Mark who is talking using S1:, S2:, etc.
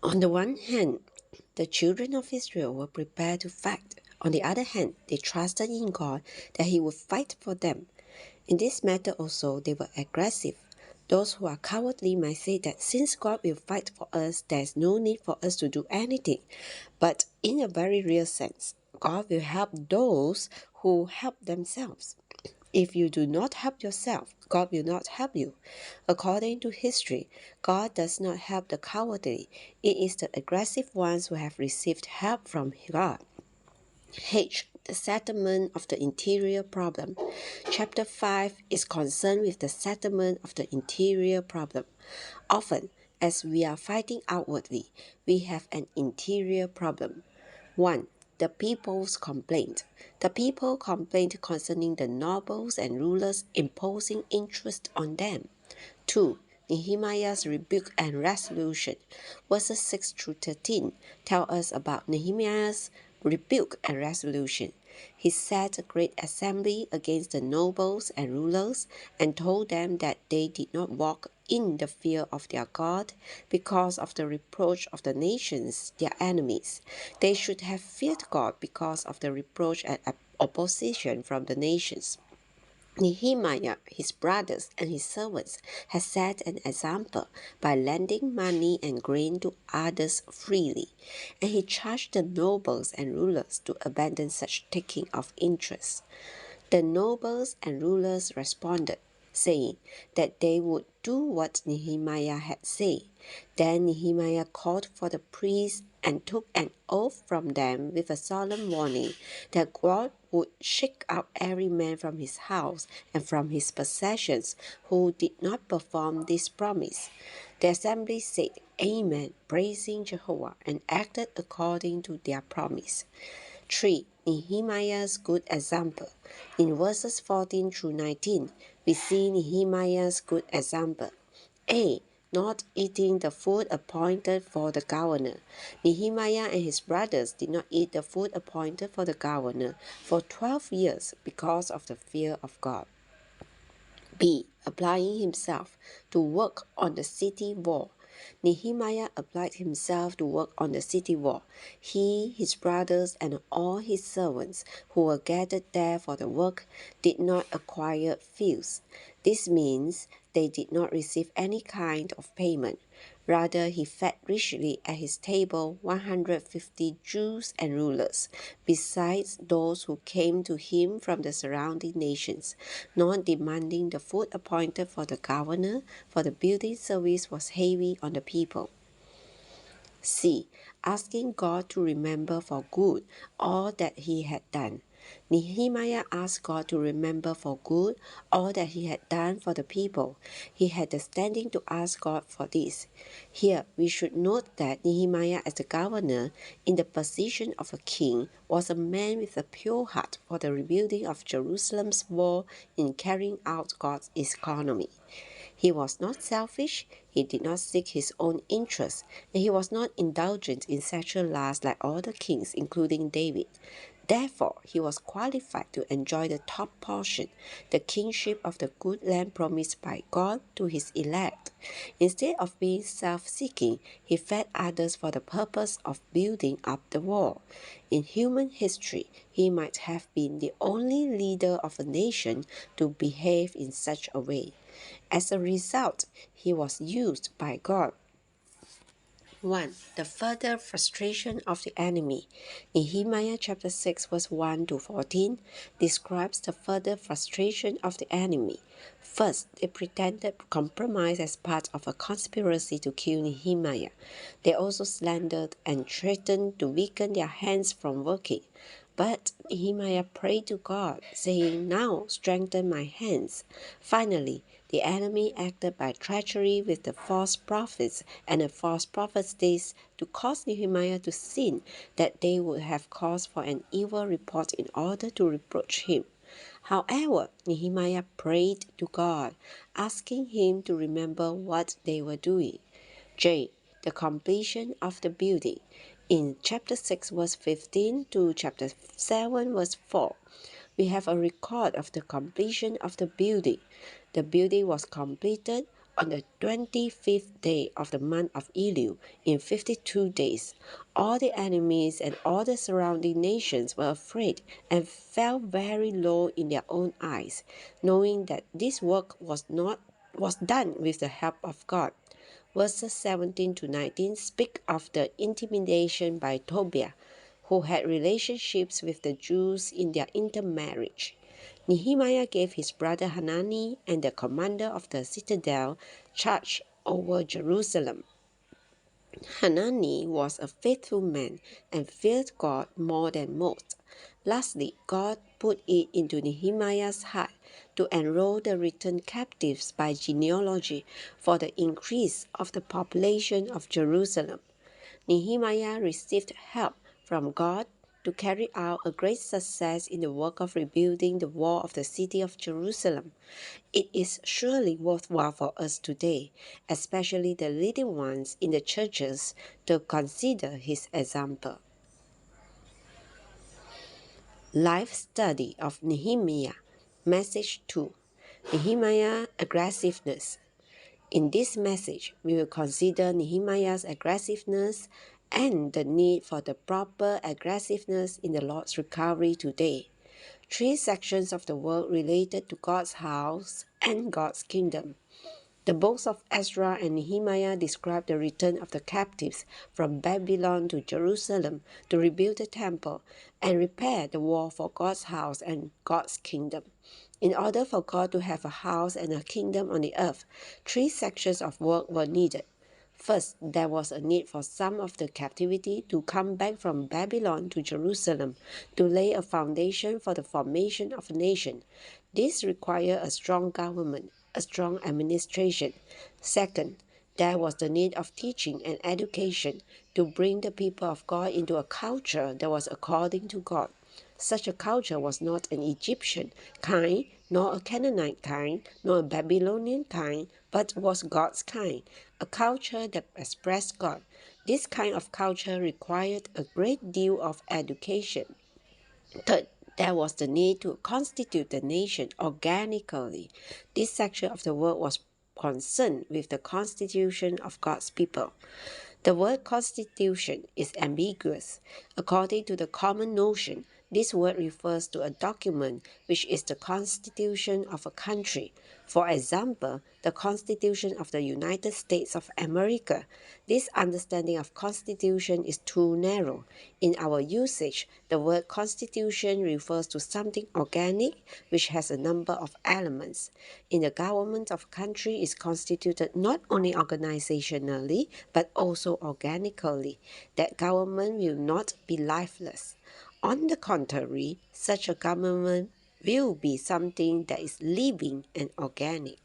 S1: On the one hand, the children of Israel were prepared to fight. On the other hand, they trusted in God that He would fight for them. In this matter also, they were aggressive. Those who are cowardly might say that since God will fight for us, there is no need for us to do anything. But in a very real sense, God will help those who help themselves. If you do not help yourself, God will not help you. According to history, God does not help the cowardly. It is the aggressive ones who have received help from God. H. The settlement of the interior problem. Chapter 5 is concerned with the settlement of the interior problem. Often, as we are fighting outwardly, we have an interior problem. 1. The people's complaint. The people complained concerning the nobles and rulers imposing interest on them. 2. Nehemiah's rebuke and resolution. Verses 6 through 13 tell us about Nehemiah's rebuke and resolution. He set a great assembly against the nobles and rulers and told them that they did not walk in the fear of their God because of the reproach of the nations, their enemies. They should have feared God because of the reproach and opposition from the nations. Nehemiah, his brothers, and his servants had set an example by lending money and grain to others freely, and he charged the nobles and rulers to abandon such taking of interest. The nobles and rulers responded, saying that they would do what Nehemiah had said. Then Nehemiah called for the priests and took an oath from them with a solemn warning that God would shake out every man from his house and from his possessions who did not perform this promise. The assembly said, Amen, praising Jehovah, and acted according to their promise. 3. Nehemiah's good example. In verses 14 through 19, we see Nehemiah's good example. A. Not eating the food appointed for the governor. Nehemiah and his brothers did not eat the food appointed for the governor for 12 years because of the fear of God. B. Applying himself to work on the city wall. Nehemiah applied himself to work on the city wall. He, his brothers, and all his servants who were gathered there for the work did not acquire fields. This means they did not receive any kind of payment. Rather, he fed richly at his table 150 Jews and rulers, besides those who came to him from the surrounding nations, not demanding the food appointed for the governor, for the building service was heavy on the people. C. Asking God to remember for good all that he had done. Nehemiah asked God to remember for good all that he had done for the people. He had the standing to ask God for this. Here, we should note that Nehemiah, as the governor, in the position of a king, was a man with a pure heart for the rebuilding of Jerusalem's wall in carrying out God's economy. He was not selfish, he did not seek his own interests, and he was not indulgent in sexual lust like all the kings, including David. Therefore, he was qualified to enjoy the top portion, the kingship of the good land promised by God to his elect. Instead of being self-seeking, he fed others for the purpose of building up the wall. In human history, he might have been the only leader of a nation to behave in such a way. As a result, he was used by God. 1. The further frustration of the enemy. Nehemiah chapter 6 verse 1 to 14 describes the further frustration of the enemy. First, they pretended compromise as part of a conspiracy to kill Nehemiah. They also slandered and threatened to weaken their hands from working. But Nehemiah prayed to God, saying, Now strengthen my hands. Finally, the enemy acted by treachery with the false prophets and the false prophets' days to cause Nehemiah to sin, that they would have cause for an evil report in order to reproach him. However, Nehemiah prayed to God, asking him to remember what they were doing. J. The completion of the building. In chapter 6 verse 15 to chapter 7 verse 4, we have a record of the completion of the building. The building was completed on the 25th day of the month of Elul in 52 days. All the enemies and all the surrounding nations were afraid and fell very low in their own eyes, knowing that this work was done with the help of God. Verses 17 to 19 speak of the intimidation by Tobiah, who had relationships with the Jews in their intermarriage. Nehemiah gave his brother Hanani and the commander of the citadel charge over Jerusalem. Hanani was a faithful man and feared God more than most. Lastly, God put it into Nehemiah's heart to enroll the returned captives by genealogy for the increase of the population of Jerusalem. Nehemiah received help from God to carry out a great success in the work of rebuilding the wall of the city of Jerusalem. It is surely worthwhile for us today, especially the leading ones in the churches, to consider his example. Life Study of Nehemiah. Message 2. Nehemiah Aggressiveness. In this message, we will consider Nehemiah's aggressiveness and the need for the proper aggressiveness in the Lord's recovery today. 3 sections of the work related to God's house and God's kingdom. The books of Ezra and Nehemiah describe the return of the captives from Babylon to Jerusalem to rebuild the temple and repair the wall for God's house and God's kingdom. In order for God to have a house and a kingdom on the earth, 3 sections of work were needed. First, there was a need for some of the captivity to come back from Babylon to Jerusalem to lay a foundation for the formation of a nation. This required a strong government, a strong administration. Second, there was the need of teaching and education to bring the people of God into a culture that was according to God. Such a culture was not an Egyptian kind, nor a Canaanite kind, nor a Babylonian kind, but was God's kind, a culture that expressed God. This kind of culture required a great deal of education. Third, there was the need to constitute the nation organically. This section of the work was concerned with the constitution of God's people. The word constitution is ambiguous. According to the common notion, this word refers to a document which is the constitution of a country. For example, the Constitution of the United States of America. This understanding of constitution is too narrow. In our usage, the word constitution refers to something organic which has a number of elements. In the government of a country is constituted not only organizationally but also organically. That government will not be lifeless. On the contrary, such a government will be something that is living and organic.